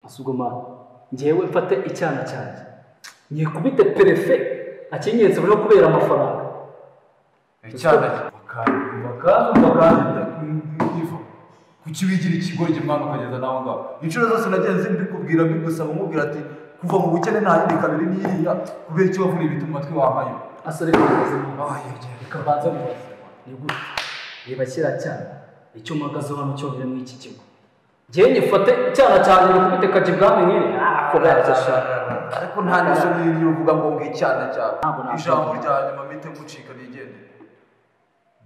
asugoma ngewe mfate icyana cyanjye nyikubite perefe akinyenze no kubera amafaranga icyana bakanda kuki wigira ikigoryi mwana ukageza nawe ngaho inshuro zose nagenze mbikubwira mbigusaba umubwira ati kuva mu bukene nta yindi kabiri n'iriya kubera icyo wavuna ibiti mu matwi wampaye asore kabaze kabanza mubaze ni gute reba kira cyane icyo mpagaze hano cyo biri muri iki kigo ngiye nyifate icyana cyane nikubite kaje bwami nkiri kubaza ariko nta nisho niyo uvuga ngo icyana cyawe ijambo rya nyuma mite gucika nigende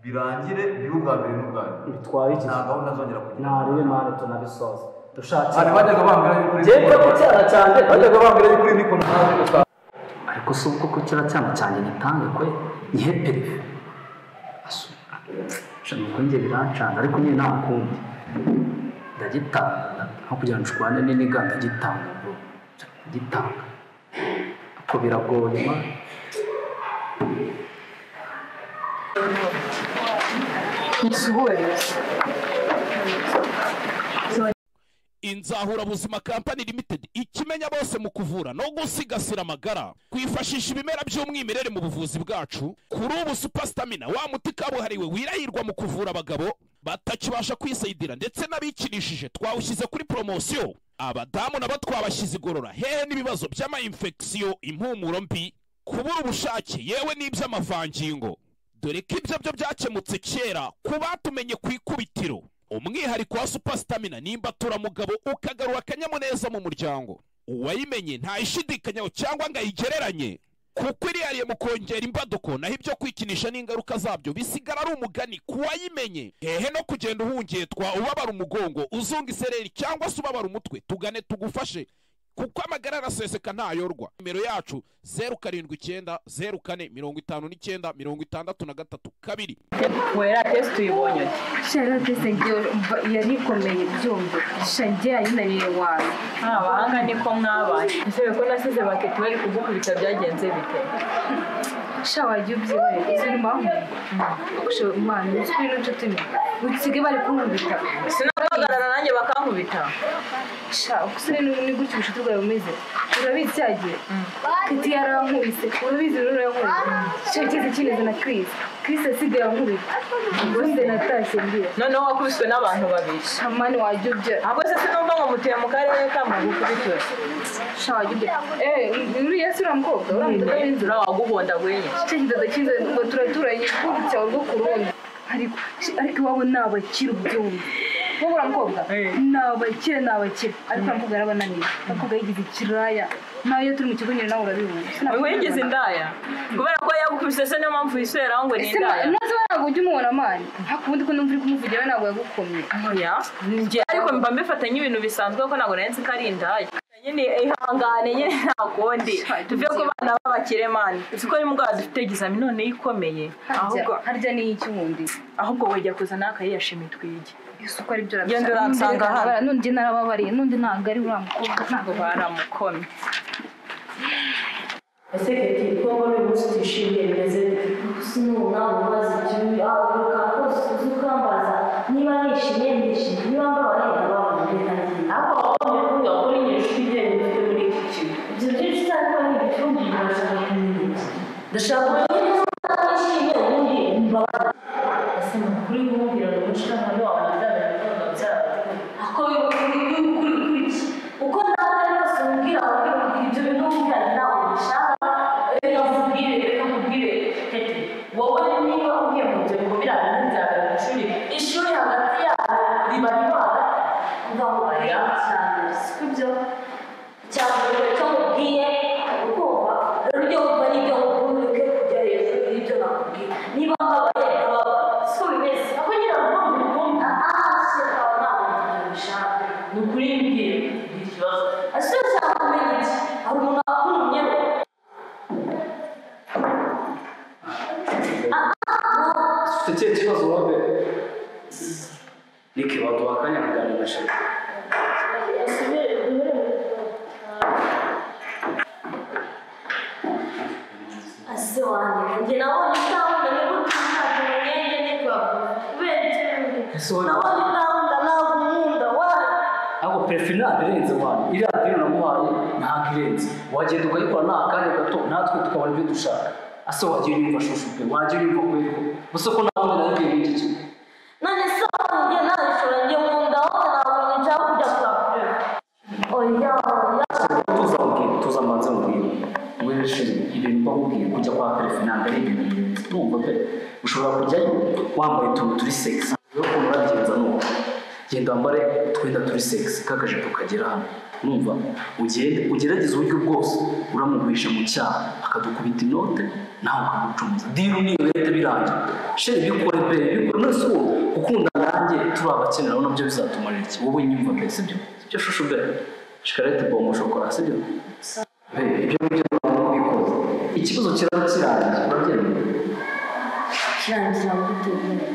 birangire bibe ubwa mbere n'ubwa bitwaye iki nta gahunda azongera kugira nariwe mane tunabisoza dushatse bajyaga bambwira yuko ngiye mfate icyana cyane bajyaga bambwira yuko uri niko ntazi gusa ariko si uko ko kira cyana cyane nitange kwe nihe perefe shano konge birancanga ariko nyine nta kundi ndagitanga aho kugira ngo nshwane n'iniga ndagitanga bro gitanga ko biragoye ma Inzahura Buzima Company Limited ikimenya bose mu kuvura no gusigasira amagara kwifashisha ibimera by'umwimerere mu buvuzi bwacu kuri ubu Superstamina wa muti kabuhariwe wirahirwa mu kuvura abagabo batakibasha kwisayidira ndetse n'abikinishije twawushyize kuri promotion abadamu nabo twabashyize igorora hehe n'ibibazo by'ama infection impumuro mbi kubura ubushake yewe n'iby'amavangingo dore ko ibyo byo byakemutse kera kubatumenye kwikubitiro umwihariko wa Superstamina nimba turamugabo ukagarura akanyamuneza mu muryango uwayimenye ntayishidikanyaho cyangwa ngo ayigereranye kuko iriyariye mu kongera imbaduko naho ibyo kwikinisha n'ingaruka zabyo bisigara ari umugani kuwayimenye hehe no kugenda uhungetwa ubabara umugongo uzunga isereri cyangwa se ubabara umutwe tugane tugufashe kuko amagara araseseka ntayorwa nimero yacu 079 04 59 63 kabiri wera test uyibonye shara test yarikomeye byumve shangiye yinaniye wawe abahanga niko mwabaye ese ko nasize baketi bari kugukubita byagenze bite shawa yubyibare izuri mahu kusho mwana uskwino nshuti utsige bari kunkubita sinabagarara nanjye bakankubita sha ukusire ni gutyo ubushuti bwawe bumeze urabizi cyagiye kiti yarankubise urabizi urankubise cyagize kineze na Chris asigaye ankubita ubundi natashye ndiye noneho wakubiswe n'abantu babiri shamani wajyubye ahubwo se sinumva ngo mutuye mu karere kamugukubitwe sha wajyubye uriya si uramukobwa uramutuka n'inzira waguhonda gwenye cyagize kinze ngo turaturanye kurutsa urwo kurundi ariko iwabo ni abakiri ubyumva wowe uramukobwa ni abakire ariko uramukobwa yarabananiye uramukobwa yigize ikiraya nayo turi mu kigo nyine nawe urabibona wigize indaya kubera ko yagukubise se niyo mpamvu yisweraho ngo ni indaya ntazi ntabwo ujya umubona amani hakubundi ko numva uri kumuvugira we ntabwo yagukomye oya njye ariko mba mbifata nk'ibintu bisanzwe ko ntabwo nari nzi ko ari indaya nyine ihangane nyine nta kundi tuvuye ku bana b'abakire mani siko ni mugabo dufite egizami none ikomeye ahubwo harya ni iki wundi ahubwo wejya kuzana akayiyashimi twige isuko ari byo genda uransanga hano nundi narababariye nundi ntabwo ari uramukobwa ntabwo baramukomye ese keti ko muri umunsi twishimiye bimeze sinubona ubaza icyo ukakose ukambaza niba nishimye ndishimye niba mbabaye ndababona ariko wakomeye kuvuga ko uri nyinshi ibyemezo bifite muri iki kigo ibyo byinshi cyane ko ni ibicumbi birashaka kumenya ndashaka kumenya niba nishimye ubundi mbabaza ese kuri kumubwira ngo ushaka ngo wabona byaba byarabaye ako kuri uko nawe rwose umbwira ibyo bintu umbwira nawe ubishaka wowe niba ugiye mu byo ngo birabana n'inzara ishuri hagati yabo riba riba hagati ngaho barira cyane sibyo cyangwa cyo mubwiye ukumva rero ibyo wumva n'ibyo wumva kujya ntabwo irenze wana iriya dini namuhaye ntabwo irenze wagenda ukayikora nta kanya gato natwe tukabona ibyo dushaka ase wagiye yumva shushu pe wagiye yumva kweri gusa ko nawe naragiye muri iki kigo none se njye nabishora njye mu nda aho ntabwo nshaka kujya kwa oya tuzamanze mubwire weshe ibintu bakubwiye kujya kwa telefinanga ari ibintu numva pe ushobora kujyayo wambaye utuntu turi sexy yo ukuntu urabigenza nuko genda wambare twenda turi sexy kakajipo kagera hano numva ugende ugerageze uburyo bwose uramugurisha mu cyaha akadukubita inote nawe ukamucumuza dini niyo leta birangiye sheri bikore pe bikore nose uwo gukunda nanjye turi abakenera nabyo bizatumarira iki wowe nyumva pe sibyo shushu be shikarete bombo shokora sibyo ibyo bikoze ikibazo kirangiye urabyemera kirangiza gutegura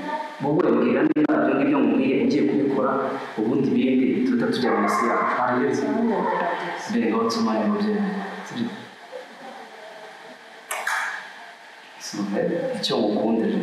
wowe mbwira niba ibyo ngibyo mubwiye ugiye kubikora ubundi ibindi tuta tujya mu isi yacu hanyuma mbere ngo tumane mu byo sibyo icyo mukundira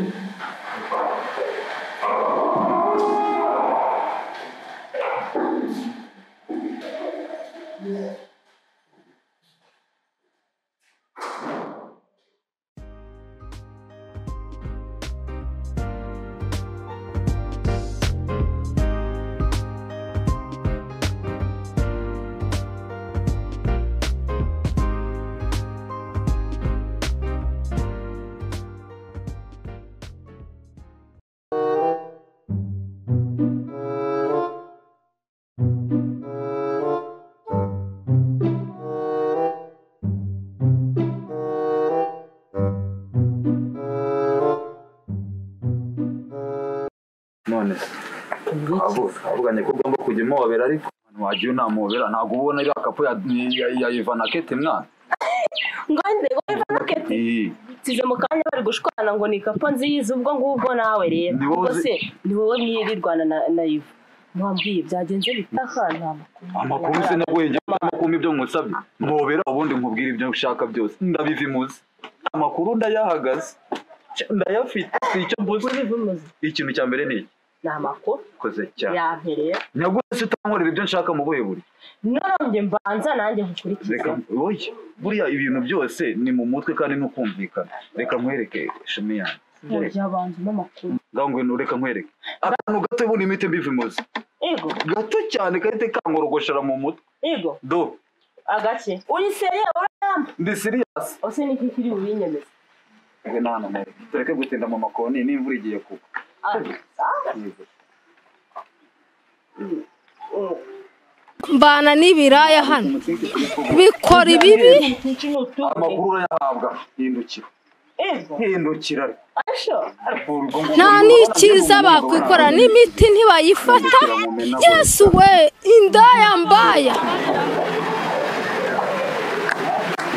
avuganye ko ugomba kujya umuhobera ariko wagiye unamuhobera ntabwo ubona iriya kapu ya Ivana Kete mwana ngande ngo Ivana Kete size mu kanya bari gushwana ngo ni kapu nziza ubwo ngubwo nawe rero ubwo se ni wowe mwirirwana na Iva mwambwiye byagenze bitakana amakuru se nagwenge amakuru ibyo musabye muhobera ubundi nkubwira ibyo ushaka byose ndabivimuze amakuru ndayahagaze ndayafite icyo mvuze ikintu cya mbere ni namako koze cyane yampereye nyagose utankorera ibyo nshaka mu buhe buri none mbanza nanjye nkurikiza oye buriya ibintu byose ni mu mutwe kandi nukumvikana reka nkwereke shimi yanjye yabanze n'amakuru ngangwe reka nkwereke akantu gato buni imite mbivimuze ego gato cyane kahite kangorogoshara mu mutwe ego do agace uri serious uramba ndi serious ose niki kiri ubinyemeza nge nana nawe tureke gutinda mu makoni n'imvura igiye kugwa mbana n'ibiraya hano bikora ibibi amakuru urayahabwa hindukira hindukira nta n'icyiza bakwikora n'imiti ntibayifata yesu we indaya mbaya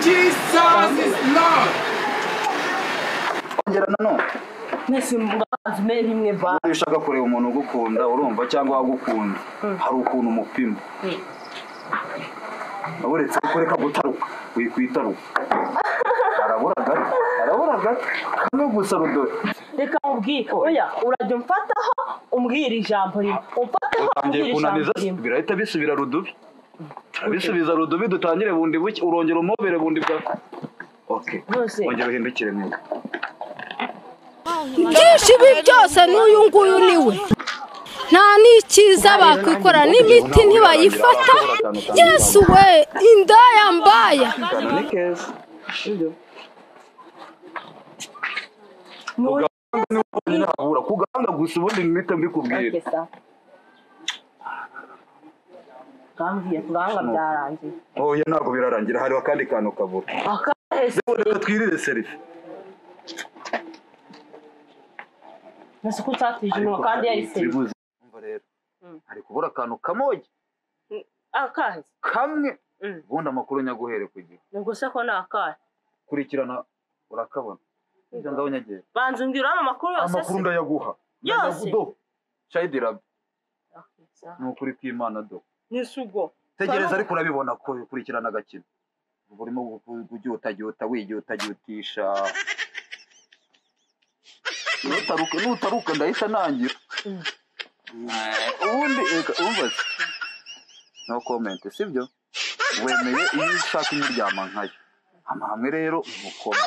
Jesus is Lord. ongera nanone nese mbazi me rimwe ba ushaka kureba umuntu ugukunda urumva cyangwa wagukunda hari ukuntu umupima aburetse kureka gutaruka wikwitaruka arabura kamwe gusa rudore reka mubwire oya urajya umfataho umbwira ijambo rimwe umfataho utangiye kunaniza birahita bisubira rudubi turabisubiza rudubi dutangire bundi buke urongera umobere bundi bwa okay ongera uhindukire neza byinshi ibi byose n'uyu nguyu niwe nta n'icyiza bakwikora n'imiti ntibayifata yesu we indaya mbaya ni keza kuganga gusa ubundi mpita mbikubwira kambwiye kuganga byarangiye oya ntabwo birarangira hari akandi kantu kabura reka twirire serifi nase ko tatije no kandi yari serifi umva rero hari kubura akantu kamoje akazi kamwe ubundi amakuru nyaguhere kugira ngo se ko nakaye kurikirana urakabona ibyo ngaho nyagera banze mbwira amakuru yose amakuru ndayaguha yose shayidira n'ukuri kw'Imana do nisugo tegereza ariko urabibona ko kurikirana agakino burimo utagiye wigiye nutaruka ndahita nangira ubundi umva no comment sibyo wemeye iyo ushaka imiryama nkayo amahame rero umukoma